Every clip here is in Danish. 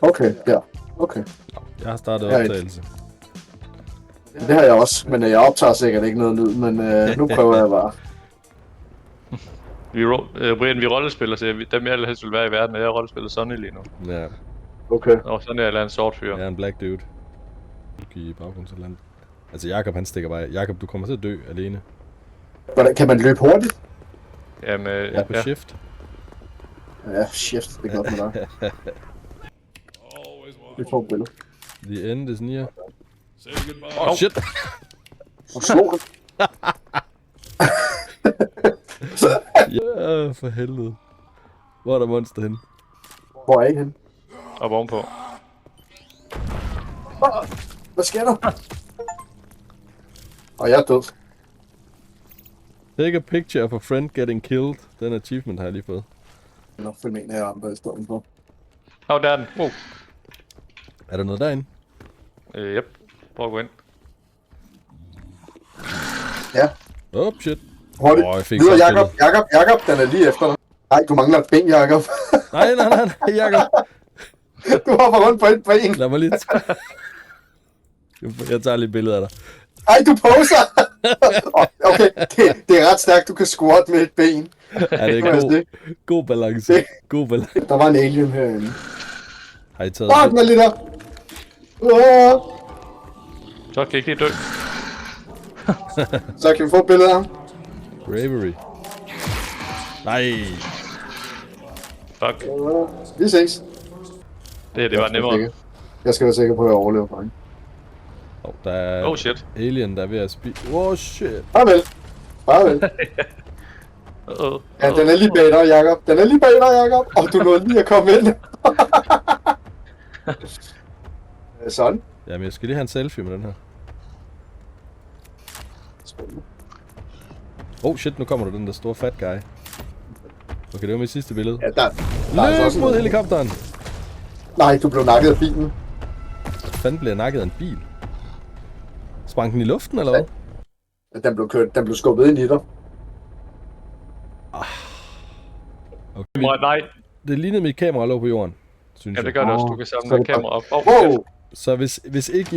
Okay, ja. Okay. Jeg har startet optagelse. Det har jeg også, men jeg optager sikkert ikke noget lyd, men nu prøver jeg bare. Brian, vi rollespiller, så dem jeg helst vil være i verden, og jeg rollespiller Sonny lige nu. Ja. Okay. Og sådan er jeg en sort fyr. Jeg er en black dude. I baggrundsland. Altså Jakob han stikker bare. Jakob, du kommer til at dø alene. Kan man løbe hurtigt? Jamen, Jeg er på shift. Ja, shift. Det er godt med dig. Vi får et billede. The end is near. Oh shit! Og slå den. Ja, for helvede. Hvor er der monster henne? Hvor er I henne? Op ovenpå. Hvad sker der? Og jeg er død. Take a picture of a friend getting killed. Den achievement har jeg lige fået. Nå, følg med en af jer andre i stedet for. Hov, der er den. Er der noget derinde? Yep. Prøv at gå ind. Ja. Oh shit. Hurtigt. Jeg fik Videre, så Jakob, den er lige efter dig. Nej, du mangler et ben, Jakob. nej, Jakob. Du hopper rundt på et ben. Lad mig lige jeg tager lige et billede af dig. Ej, du poser! Okay, det er ret stærkt, du kan squat med et ben. Ja, det er god balance. God balance. Der var en alien herinde. Har I taget Den er lige der. Så kan I ikke lige dø. Så kan vi få et billede af ham. Bravery. Nej. Fuck. Vi ses. Det var nemmere. Jeg skal være sikker på, at jeg overlever, drenge. Der er shit. alien, der er ved at spise. Shit. Farvel. Ja, den er lige bag dig, Jakob. Og du nåede lige at komme ind. Sådan. Jamen, jeg skal lige have en selfie med den her. Shit, nu kommer der den der store fat guy. Okay, det var mit sidste billede. Ja, der er også mod helikopteren! Nej, du blev nakket af bilen. Hvad fanden blev jeg nakket af en bil? Sprang den i luften, eller hvad? Ja, den blev skubbet ind i dig. Okay. Nej. Det lignede mit kamera lå på jorden, synes jeg. Ja, det gør det også. Du kan samle et kamera op. Wow! Så hvis ikke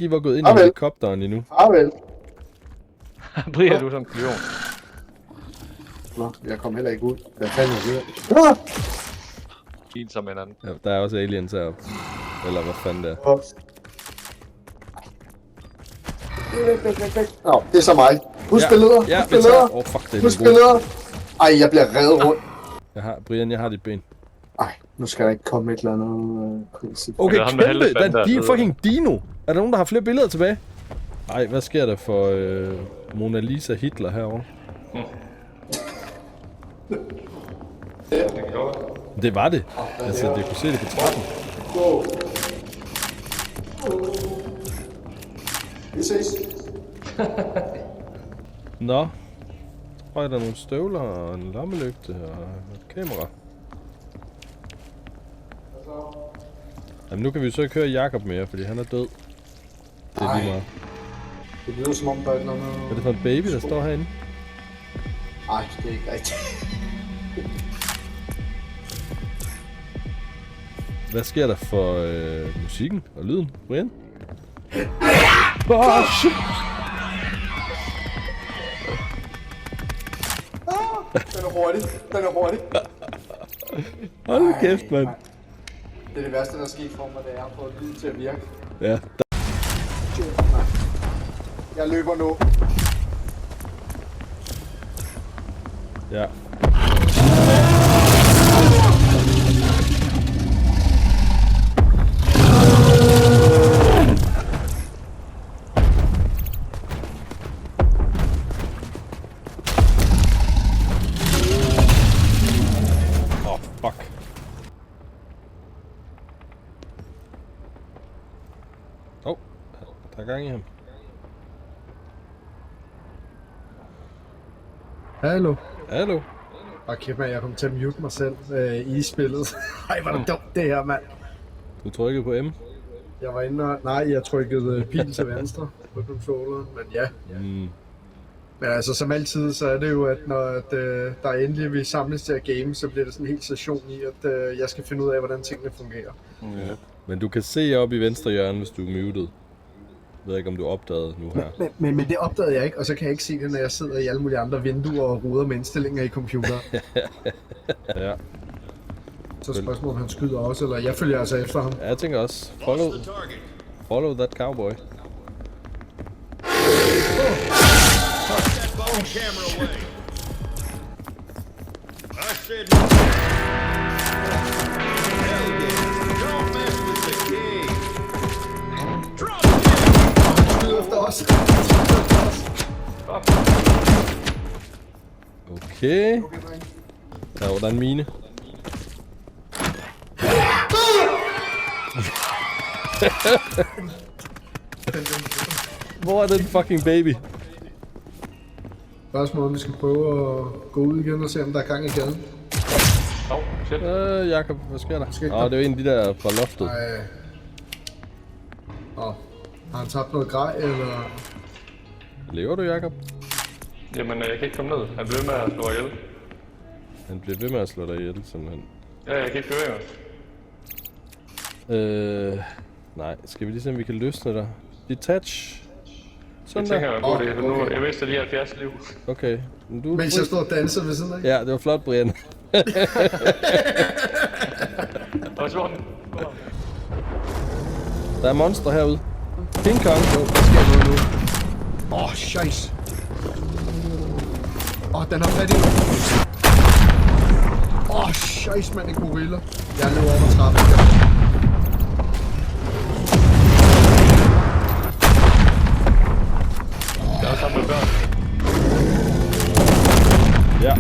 I var gået ind i helikopteren endnu. Farvel. Brian, du er sådan en million. Nå, jeg kom heller ikke ud. Hvad fanden er det? Fint som en anden. Ja, der er også aliens heroppe. Eller hvad fanden det er. Nå, det er så mig. Husk billeder. Husk billeder. Ej, jeg bliver revet rundt. Brian, jeg har dit ben. Ej, nu skal der ikke komme et eller andet princip. Okay, kæmpe! Der er en fucking dino! Er der nogen, der har flere billeder tilbage? Ej, hvad sker der for Mona Lisa Hitler herovre? Det var det. Altså, det kunne se det på trappen. Vi ses. Nå. Så er der nogle støvler og en lommelygte og et kamera. Jamen nu kan vi så ikke høre Jakob mere, fordi han er død. Det er lige meget. Det lyder som om der er noget... Hvad er det for en baby, der står herinde? Ej, det er ikke rigtigt. Hvad sker der for musikken og lyden, Brian? Shit! Den er hurtig. Hold kæft, mand. Det er det værste, der er sket for mig, det er at få lyden til at virke. Ja. Jeg løber nu. Ja. Fuck. Der er gang i ham. Hallo. Og kæft, jeg kom til at mute mig selv i spillet. Ej, hvor er det dumt det her, mand. Du trykkede på M? Jeg var inde og... Nej, jeg trykkede pil til venstre på controlleren, men ja. Men altså, som altid, så er det jo, at når der endelig vi samles til at game, så bliver det sådan en hel session i, at jeg skal finde ud af, hvordan tingene fungerer. Ja. Men du kan se op i venstre hjørne, hvis du er muted. Jeg ved ikke, om du opdagede nu her. Men det opdagede jeg ikke, og så kan jeg ikke se det, når jeg sidder i alle mulige andre vinduer og ruder med indstillinger i computer. Ja. Så spørgsmålet, han skyder også, eller jeg følger altså efter ham. Ja, jeg tænker også. Follow that cowboy. Phone camera away. I said hell yeah. Don't mess with the king. Drop it. Han skyder efter os. Han skyder efter os. Okay. Der var der en mine. Hvor er den fucking baby? Spørgsmålet, om vi skal prøve at gå ud igen og se, om der er gang i gaden. Shit. Jakob, hvad sker der? Sker Det er jo en af de der fra loftet. Har han tabt noget grej, eller? Lever du, Jakob? Jamen, jeg kan ikke komme ned. Han bliver ved med at slå ihjel. Han bliver ved med at slå dig ihjel, simpelthen. Ja, jeg kan ikke bevæge mig. Nej, skal vi lige se, om vi kan løsne dig? Detach. Sådan Jeg tænker, der. at gå det. Nu, jeg mister lige 70 liv. Okay. Men du... Mens jeg står og danser ved siden af. Ja, det var flot, Brian. Og så den. Der er monster herude. King Kong. Jo, der sker noget nu. Scheisse. Den har fat i nu. Scheisse, mand, en gorilla. Jeg løber over trappen. Jeg er sammen med børn. Ja.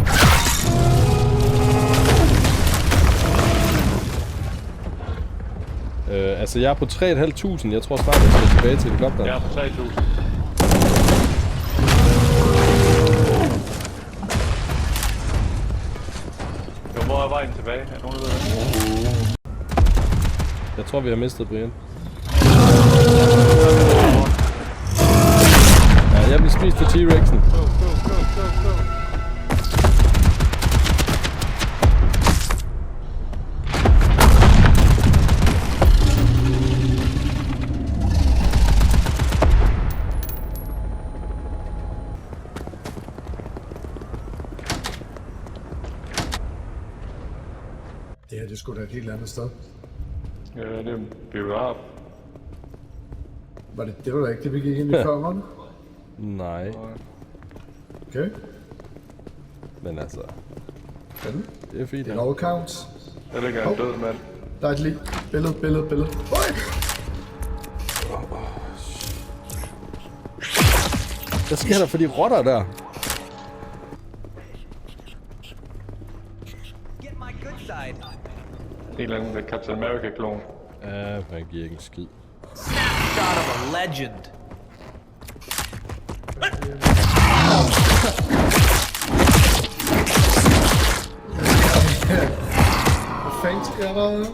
Altså, jeg er på 3.500. Jeg tror snart, jeg skal tilbage til helikopteren. Jeg er på 3.000. Jo, hvor er vejen tilbage? Er nogen, der ved det? Jeg tror, vi har mistet Brian. Ja, jeg bliver spist af T-Rexen. Det her, det skulle da et helt andet sted. Ja, det er en biograf. Det var da ikke det, vi gik ind i før, var det? Nej, Okay. men altså, Den. det er fint. Det er all counts. Der ligger en død mand. Der er et lig. Billede. Øj! Hvad sker der for de rotter der? Get my good side. En eller anden Captain America-klon. Ja, man giver ikke en skid. Shot of a legend. Hvad fanden sker der?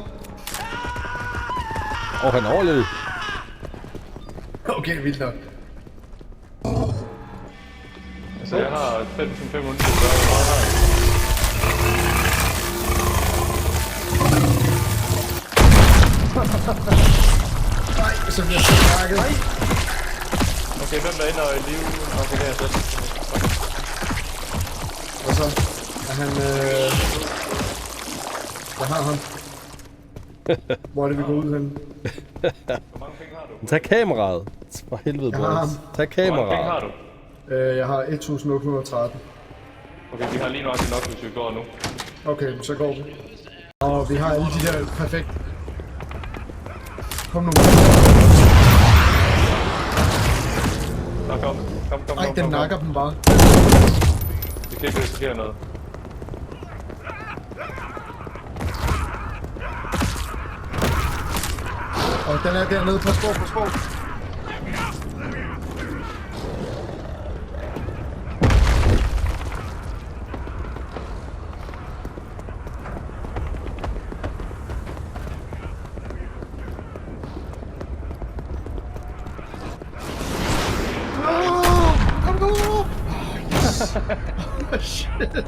Han overlevede. Okay, vildt nok. Altså, jeg har 5.500 til meget her. Nej, så bliver jeg så mærket. Okay, hvem der ender i live? Okay, det er jeg selv. Og så er han... Jeg har ham. Hvor er det, vi går ud hen? Hvor mange penge har du? Tag kameraet. For helvede, Jeg har ham. boys. Tag Hvor mange penge har kameraet. du? Jeg har 1813. Okay, vi har lige nok hvis vi går nu. Okay, så går vi. Og vi har alle de der perfekt. Kom nu. Nå, kom. Ej, den nakker dem bare. Vi kan ikke risikere noget. Og den er dernede. Pas på. Shit.